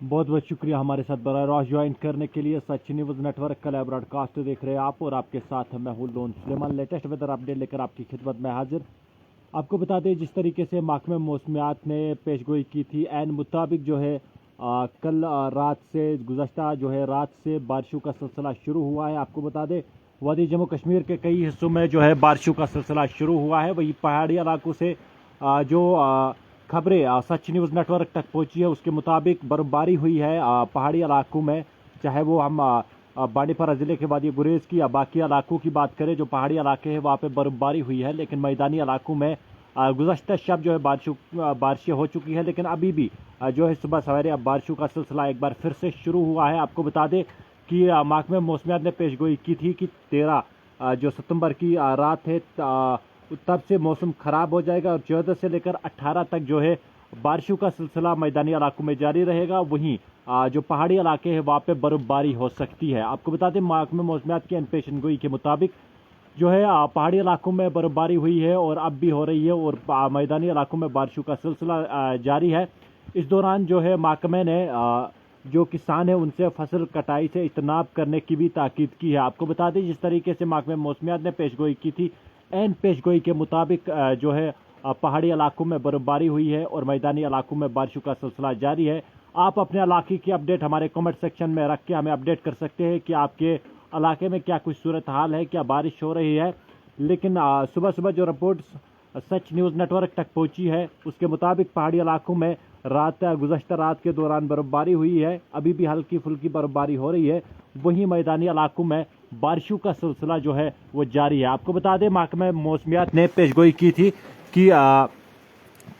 बहुत बहुत शुक्रिया हमारे साथ बराह रास्त ज्वाइन करने के लिए। सच न्यूज़ नेटवर्क का लाइव ब्रॉडकास्ट देख रहे हैं आप, और आपके साथ मैं हूं Lone Suleman. Latest weather update लेकर आपकी खिदमत में हाजिर। आपको बता दें, जिस तरीके से महकमे मौसमियात ने पेशगोई की थी, एन मुताबिक जो है कल रात से गुज़श्ता जो है रात से बारिशों का सिलसिला शुरू हुआ है। आपको बता दें, वादी जम्मू कश्मीर के कई हिस्सों में जो है बारिशों का सिलसिला शुरू हुआ है। वही पहाड़ी इलाकों से जो खबरें सच न्यूज़ नेटवर्क तक पहुंची है, उसके मुताबिक बर्फबारी हुई है पहाड़ी इलाकों में। चाहे वो हम बांडीपुरा ज़िले के वादी गुरेज की या बाकी इलाकों की बात करें, जो पहाड़ी इलाके हैं वहाँ पे बर्फबारी हुई है। लेकिन मैदानी इलाकों में गुज़श्ता शब जो है बारिशें हो चुकी है। लेकिन अभी भी जो है सुबह सवेरे अब बारिशों का सिलसिला एक बार फिर से शुरू हुआ है। आपको बता दें कि महकमे मौसमियात ने पेशगोई की थी कि 13 जो सितंबर की रात है तब से मौसम ख़राब हो जाएगा, और 14 से लेकर 18 तक जो है बारिशों का सिलसिला मैदानी इलाकों में जारी रहेगा। वहीं जो पहाड़ी इलाके हैं वहाँ पे बर्फबारी हो सकती है। आपको बता दें, महकमे मौसमियात की पेशनगोई के मुताबिक जो है पहाड़ी इलाकों में बर्फबारी हुई है और अब भी हो रही है, और मैदानी इलाकों में बारिशों का सिलसिला जारी है। इस दौरान जो है महकमे ने जो किसान है उनसे फसल कटाई से इज्तनाब करने की भी ताकीद की है। आपको बता दें, जिस तरीके से महकमे मौसमियात ने पेशगोई की थी, एन पेशगोई के मुताबिक जो है पहाड़ी इलाकों में बर्फबारी हुई है और मैदानी इलाकों में बारिशों का सिलसिला जारी है। आप अपने इलाके की अपडेट हमारे कमेंट सेक्शन में रख के हमें अपडेट कर सकते हैं कि आपके इलाके में क्या कुछ सूरत हाल है, क्या बारिश हो रही है। लेकिन सुबह सुबह जो रिपोर्ट सच न्यूज़ नेटवर्क तक पहुंची है, उसके मुताबिक पहाड़ी इलाकों में गुज़श्ता रात के दौरान बर्फबारी हुई है। अभी भी हल्की फुल्की बर्फबारी हो रही है। वहीं मैदानी इलाकों में बारिशों का सिलसिला जो है वो जारी है। आपको बता दें, महकमे मौसमियात ने पेशगोई की थी कि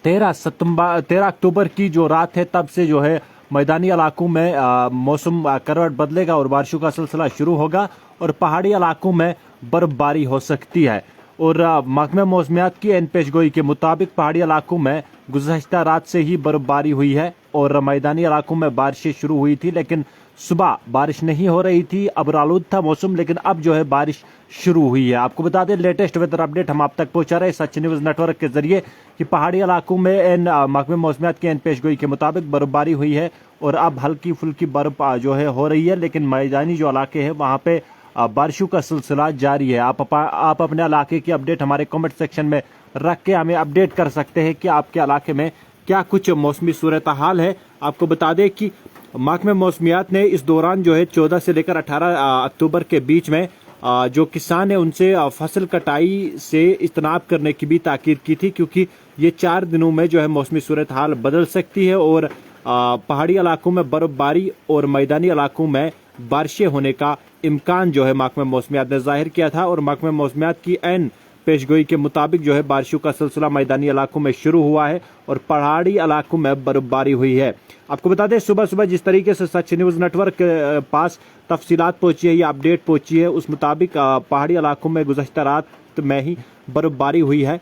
13 अक्टूबर की जो रात है तब से जो है मैदानी इलाकों में मौसम करवट बदलेगा और बारिशों का सिलसिला शुरू होगा, और पहाड़ी इलाकों में बर्फबारी हो सकती है। और महकमे मौसमियात की एन पेशगोई के मुताबिक पहाड़ी इलाकों में गुज़श्ता रात से ही बर्फबारी हुई है और मैदानी इलाकों में बारिशें शुरू हुई थी। लेकिन सुबह बारिश नहीं हो रही थी, अबरालूद था मौसम, लेकिन अब जो है बारिश शुरू हुई है। आपको बता दें, लेटेस्ट वेदर अपडेट हम आप तक पहुंचा रहे सच न्यूज़ नेटवर्क के जरिए कि पहाड़ी इलाकों में एन महकमे मौसमियात की एन पेशगोई के मुताबिक बर्फबारी हुई है और अब हल्की फुल्की बर्फ जो है हो रही है। लेकिन मैदानी जो इलाके हैं वहाँ पे बारिशों का सिलसिला जारी है। आप अपने इलाके की अपडेट हमारे कमेंट सेक्शन में रख के हमें अपडेट कर सकते हैं कि आपके इलाके में क्या कुछ मौसमी सूरत हाल है। आपको बता दें कि महकमे मौसमियात ने इस दौरान जो है 14 से लेकर 18 अक्टूबर के बीच में जो किसान है उनसे फसल कटाई से इज्तनाब करने की भी ताकीद की थी, क्योंकि ये 4 दिनों में जो है मौसमी सूरत हाल बदल सकती है और पहाड़ी इलाकों में बर्फबारी और मैदानी इलाकों में बारिशें होने का इम्कान जो है महकमे मौसमियात ने जाहिर किया था। और महकमे मौसमियात की एन पेशगोई के मुताबिक जो है बारिशों का सिलसिला मैदानी इलाकों में शुरू हुआ है और पहाड़ी इलाकों में बर्फबारी हुई है। आपको बता दें, सुबह सुबह जिस तरीके से सच न्यूज़ नेटवर्क के पास तफसीलात पहुंची है या अपडेट पहुंची है, उस मुताबिक पहाड़ी इलाकों में गुज़श्ता रात में ही बर्फबारी हुई है।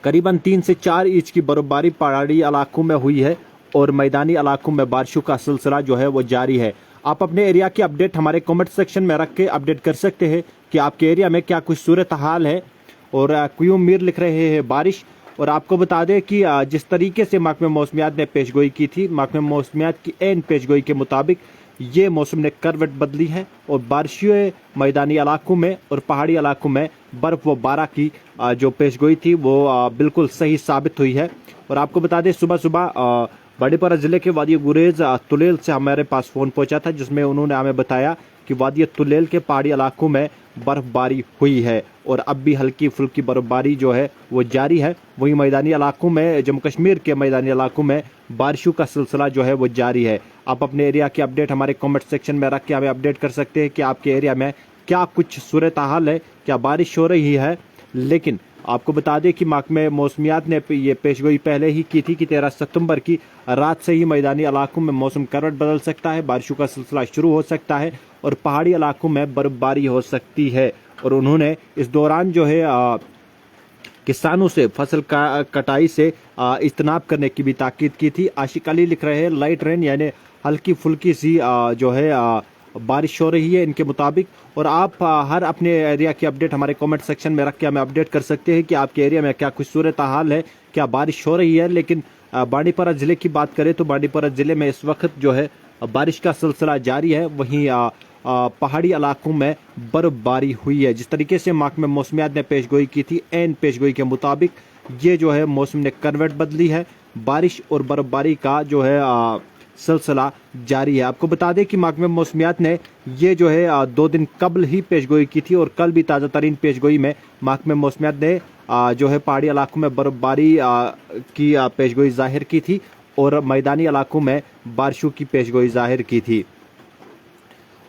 करीबन 3 से 4 इंच की बर्फबारी पहाड़ी इलाकों में हुई है और मैदानी इलाकों में बारिशों का सिलसिला जो है वो जारी है। आप अपने एरिया की अपडेट हमारे कमेंट सेक्शन में रख के अपडेट कर सकते हैं कि आपके एरिया में क्या कुछ सूरत हाल है और क्यों मीर लिख रहे हैं बारिश। और आपको बता दें कि जिस तरीके से महकमे मौसमियात ने पेशगोई की थी, महकमे मौसमियात की एन पेशगोई के मुताबिक ये मौसम ने करवट बदली है और बारिशें मैदानी इलाकों में और पहाड़ी इलाकों में बर्फ व बारा की जो पेशगोई थी वो बिल्कुल सही साबित हुई है। और आपको बता दें, सुबह सुबह बांडीपुरा ज़िले के वादी गुरेज तुलेल से हमारे पास फ़ोन पहुंचा था, जिसमें उन्होंने हमें बताया कि वादी तुलेल के पहाड़ी इलाकों में बर्फबारी हुई है और अब भी हल्की फुल्की बर्फबारी जो है वो जारी है। वहीं मैदानी इलाकों में, जम्मू कश्मीर के मैदानी इलाकों में बारिशों का सिलसिला जो है वो जारी है। आप अपने एरिया की अपडेट हमारे कमेंट सेक्शन में रख के हमें अपडेट कर सकते हैं कि आपके एरिया में क्या कुछ सूरत हाल है, क्या बारिश हो रही है। लेकिन आपको बता दें कि महकमे मौसमियात ने ये पेशगोई पहले ही की थी कि 13 सितंबर की रात से ही मैदानी इलाकों में मौसम करवट बदल सकता है, बारिशों का सिलसिला शुरू हो सकता है और पहाड़ी इलाकों में बर्फबारी हो सकती है। और उन्होंने इस दौरान जो है किसानों से फसल कटाई से इज्तनाब करने की भी ताकीद की थी। आशिक अली लिख रहे हैं, लाइट रेन यानी हल्की फुल्की सी जो है बारिश हो रही है इनके मुताबिक। और आप हर अपने एरिया की अपडेट हमारे कमेंट सेक्शन में रख के हमें अपडेट कर सकते हैं कि आपके एरिया में क्या कुछ सूरत हाल है, क्या बारिश हो रही है। लेकिन بانڈی پورہ ضلع کی بات کریں تو بانڈی پورہ ضلع میں اس وقت جو ہے بارش کا سلسلہ جاری ہے، وہیں پہاڑی علاقوں میں برف باری ہوئی ہے۔ جس طریقے سے محکمہ موسمیات نے پیش گوئی کی تھی، عین پیش گوئی کے مطابق یہ جو ہے موسم نے کروٹ بدلی ہے، بارش اور برف باری کا جو ہے سلسلہ جاری ہے۔ آپ کو بتا دیں کہ محکمہ موسمیات نے یہ جو ہے 2 دن قبل ہی پیش گوئی کی تھی، اور کل بھی تازہ ترین پیش گوئی میں محکمہ موسمیات نے جو ہے پہاڑی علاقوں میں برف باری کی پیش گوئی ظاہر کی تھی، اور میدانی علاقوں میں بارشوں کی پیش گوئی ظاہر کی تھی۔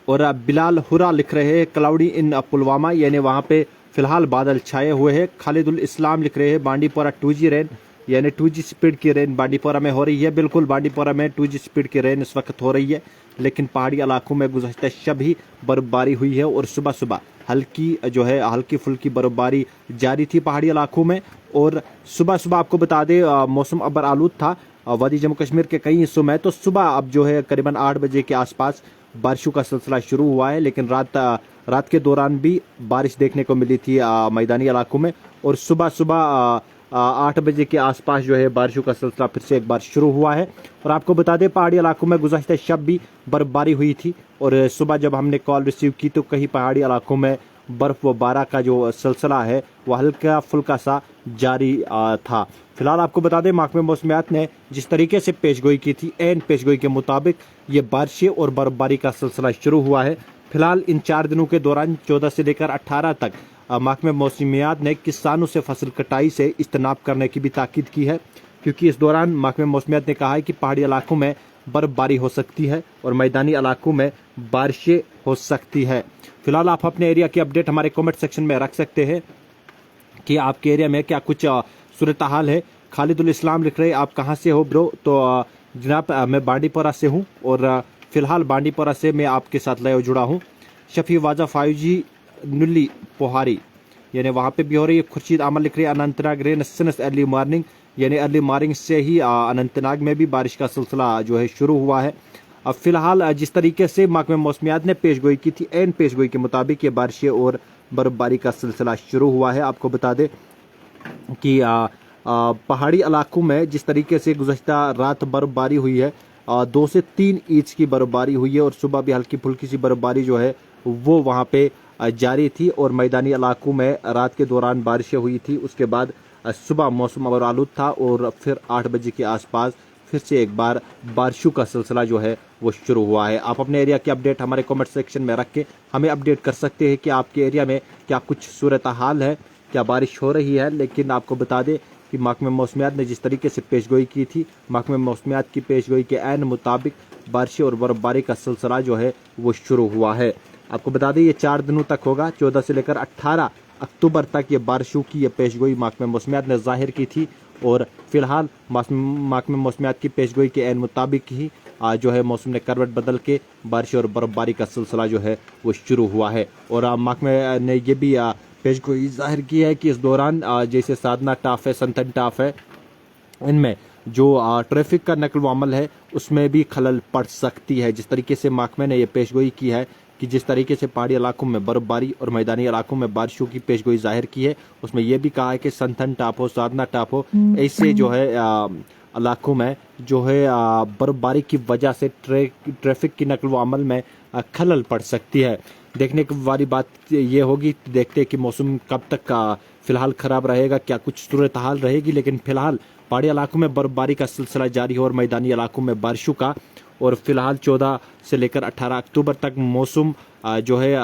اور بلال ہرا لکھ رہے ہیں کلاؤڈی ان پلوامہ، یعنی وہاں پہ فی الحال بادل چھائے ہوئے ہیں۔ خالد الاسلام لکھ رہے ہیں بانڈی پورہ 2G رین، یعنی 2G سپیڈ کی رین بانڈی پورہ میں ہو رہی ہے۔ بالکل بانڈی پورہ میں 2G سپیڈ کی رین اس وقت ہو رہی ہے، لیکن پہاڑی علاقوں میں گزشتہ شب ہی برف باری ہوئی ہے، اور صبح صبح ہلکی پھلکی برف باری جاری تھی پہاڑی علاقوں میں۔ اور صبح آپ کو بتا دیں موسم ابر آلود تھا وادی جموں کشمیر کے کئی حصوں میں، تو صبح اب جو ہے قریباً 8 بجے کے آس پاس بارشوں کا سلسلہ شروع ہوا ہے، لیکن رات کے دوران بھی بارش دیکھنے کو ملی تھی میدانی علاقوں میں، اور صبح 8 بجے کے آس پاس جو ہے بارشوں کا سلسلہ پھر سے ایک بار شروع ہوا ہے۔ اور آپ کو بتا دیں پہاڑی علاقوں میں گزشتہ شب بھی برف باری ہوئی تھی، اور صبح جب ہم نے کال ریسیو کی تو کئی پہاڑی علاقوں میں برف و بارہ کا جو سلسلہ ہے وہ ہلکا پھلکا سا جاری تھا۔ فی الحال آپ کو بتا دیں محکمہ موسمیات نے جس طریقے سے پیش گوئی کی تھی، عین پیش گوئی کے مطابق یہ بارشیں اور برف باری کا سلسلہ شروع ہوا ہے۔ فی الحال ان 4 دنوں کے دوران 14 سے لے کر 18 تک محکمہ موسمیات نے کسانوں سے فصل کٹائی سے اجتناب کرنے کی بھی تاکید کی ہے، کیونکہ اس دوران محکمہ موسمیات نے کہا ہے کہ پہاڑی علاقوں میں برف باری ہو سکتی ہے اور میدانی علاقوں میں بارشیں ہو سکتی ہے۔ فی الحال آپ اپنے ایریا کی اپڈیٹ ہمارے کامنٹ سیکشن میں رکھ سکتے ہیں کہ آپ کے ایریا میں کیا کچھ صورتحال ہے۔ خالد الاسلام لکھ رہے آپ کہاں سے ہو برو؟ تو جناب میں بانڈی پورہ سے ہوں، اور فی الحال بانڈی پورہ سے میں آپ کے ساتھ لائیو جڑا ہوں۔ شفیع واجہ 5G نلی پوہاری، یعنی وہاں پہ بھی ہو رہی ہے۔ خورشید عامر لکھ رہے اننت ناگ رین سنس ارلی مارننگ، یعنی ارلی مارننگ سے ہی اننت ناگ میں بھی بارش کا سلسلہ جو ہے شروع ہوا ہے۔ اب فی الحال جس طریقے سے محکمہ موسمیات نے پیش گوئی کی تھی، عین پیش گوئی کے مطابق یہ بارشیں اور برف باری کا سلسلہ شروع ہوا ہے۔ آپ کو بتا دیں کہ پہاڑی علاقوں میں جس طریقے سے گزشتہ رات برف باری ہوئی ہے، 2 سے 3 انچ کی برف باری ہوئی ہے، اور صبح بھی ہلکی پھلکی سی برف باری جو ہے وہ وہاں پہ جاری تھی، اور میدانی علاقوں میں رات کے دوران بارشیں ہوئی تھی۔ اس کے بعد صبح موسم ابر آلود تھا، اور پھر 8 بجے کے آس پاس پھر سے ایک بار بارشوں کا سلسلہ جو ہے وہ شروع ہوا ہے۔ آپ اپنے ایریا کی اپڈیٹ ہمارے کامنٹ سیکشن میں رکھ کے ہمیں اپڈیٹ کر سکتے ہیں کہ آپ کے ایریا میں کیا کچھ صورتحال ہے، کیا بارش ہو رہی ہے۔ لیکن آپ کو بتا دیں کہ محکمہ موسمیات نے جس طریقے سے پیش گوئی کی تھی، محکمہ موسمیات کی پیش گوئی کے عین مطابق بارشیں اور برف باری کا سلسلہ جو ہے وہ شروع ہوا ہے۔ آپ کو بتا دیں یہ 4 دنوں تک ہوگا، 14 سے لے کر 18 اکتوبر تک یہ بارشوں کی یہ پیش گوئی محکمہ موسمیات نے ظاہر کی تھی، اور فی الحال محکمہ موسمیات کی پیش گوئی کے عین مطابق ہی جو ہے موسم نے کروٹ بدل کے بارش اور برف باری کا سلسلہ جو ہے وہ شروع ہوا ہے۔ اور محکمہ نے یہ بھی پیش گوئی ظاہر کی ہے کہ اس دوران جیسے سادنا ٹاپ ہے، سنتھن ٹاپ ہے، ان میں جو ٹریفک کا نقل و عمل ہے اس میں بھی خلل پڑ سکتی ہے۔ جس طریقے سے محکمہ نے یہ پیش گوئی کی ہے کہ جس طریقے سے پہاڑی علاقوں میں برف باری اور میدانی علاقوں میں بارشوں کی پیش گوئی ظاہر کی ہے، اس میں یہ بھی کہا ہے کہ سنتھن ٹاپ ہو، سادنا ٹاپ ہو، ایسے جو ہے علاقوں میں جو ہے برف باری کی وجہ سے ٹریفک کی نقل و عمل میں خلل پڑ سکتی ہے۔ دیکھنے والی بات یہ ہوگی، دیکھتے کہ موسم کب تک فی الحال خراب رہے گا، کیا کچھ صورتحال رہے گی، لیکن فی الحال پہاڑی علاقوں میں برف باری کا سلسلہ جاری ہے اور میدانی علاقوں میں بارشوں کا، اور فی الحال 14 سے لے کر 18 اکتوبر تک موسم جو ہے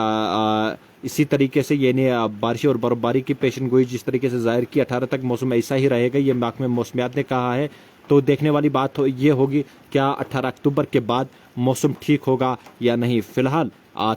اسی طریقے سے، یعنی بارشیں اور برف باری کی پیشن گوئی جس طریقے سے ظاہر کی 18 تک موسم ایسا ہی رہے گا، یہ محکمہ موسمیات نے کہا ہے۔ تو دیکھنے والی بات یہ ہوگی کیا 18 اکتوبر کے بعد موسم ٹھیک ہوگا یا نہیں۔ فی الحال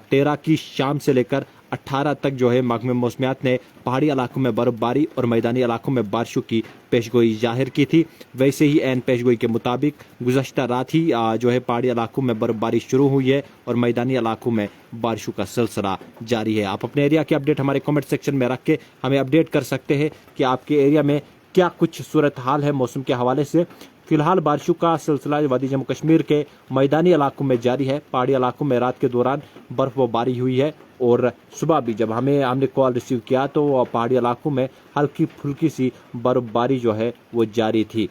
13 کی شام سے لے کر 18 تک جو ہے محکمہ موسمیات نے پہاڑی علاقوں میں برف باری اور میدانی علاقوں میں بارشوں کی پیش گوئی ظاہر کی تھی۔ ویسے ہی عین پیش گوئی کے مطابق گزشتہ رات ہی جو ہے پہاڑی علاقوں میں برف باری شروع ہوئی ہے اور میدانی علاقوں میں بارشوں کا سلسلہ جاری ہے۔ آپ اپنے ایریا کی اپڈیٹ ہمارے کامنٹ سیکشن میں رکھ کے ہمیں اپڈیٹ کر سکتے ہیں کہ آپ کے ایریا میں کیا کچھ صورتحال ہے موسم کے حوالے سے۔ فی الحال بارشوں کا سلسلہ وادی جموں کشمیر کے میدانی علاقوں میں جاری ہے، پہاڑی علاقوں میں رات کے دوران برف و باری ہوئی ہے، اور صبح بھی جب ہم نے کال ریسیو کیا تو پہاڑی علاقوں میں ہلکی پھلکی سی برف باری جو ہے وہ جاری تھی۔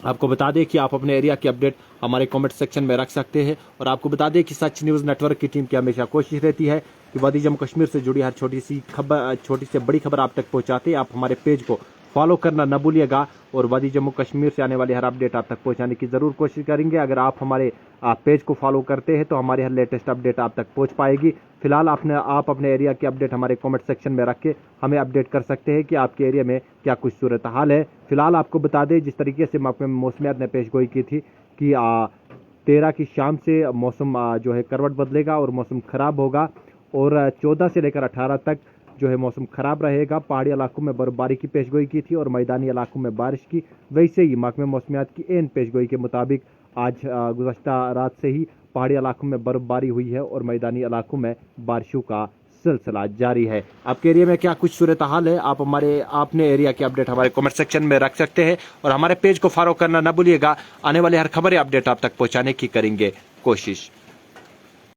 आपको बता दें कि आप अपने एरिया की अपडेट हमारे कमेंट सेक्शन में रख सकते हैं और आपको बता दें कि सच न्यूज़ नेटवर्क की टीम की हमेशा कोशिश रहती है कि वादी जम्मू कश्मीर से जुड़ी हर छोटी से बड़ी खबर आप तक पहुंचाते। आप हमारे पेज को फॉलो करना न भूलिएगा और वादी जम्मू कश्मीर से आने वाली हर अपडेट आप तक पहुंचाने की ज़रूर कोशिश करेंगे। अगर आप हमारे पेज को फॉलो करते हैं तो हमारी हर लेटेस्ट अपडेट आप तक पहुंच पाएगी। फिलहाल आप अपने एरिया की अपडेट हमारे कमेंट सेक्शन में रख के हमें अपडेट कर सकते हैं कि आपके एरिया में क्या कुछ सूरत हाल है। फिलहाल आपको बता दें जिस तरीके से महकमे मौसमियात ने पेशगोई की थी कि 13 की शाम से मौसम जो है करवट बदलेगा और मौसम ख़राब होगा और 14 से लेकर 18 तक जो है मौसम ख़राब रहेगा। पहाड़ी इलाकों में बर्फबारी की पेशगोई की थी और मैदानी इलाकों में बारिश की। वैसे ही महकमे मौसमियात की एन पेशगोई के मुताबिक आज गुज़श्ता रात से ही पहाड़ी इलाकों में बर्फबारी हुई है और मैदानी इलाकों में बारिशों का सिलसिला जारी है। आपके एरिया में क्या कुछ सूरत हाल है, आप अपने एरिया की अपडेट हमारे कमेंट सेक्शन में रख सकते हैं और हमारे पेज को फॉलो करना न भूलिएगा। आने वाले हर खबर अपडेट आप तक पहुंचाने की करेंगे कोशिश।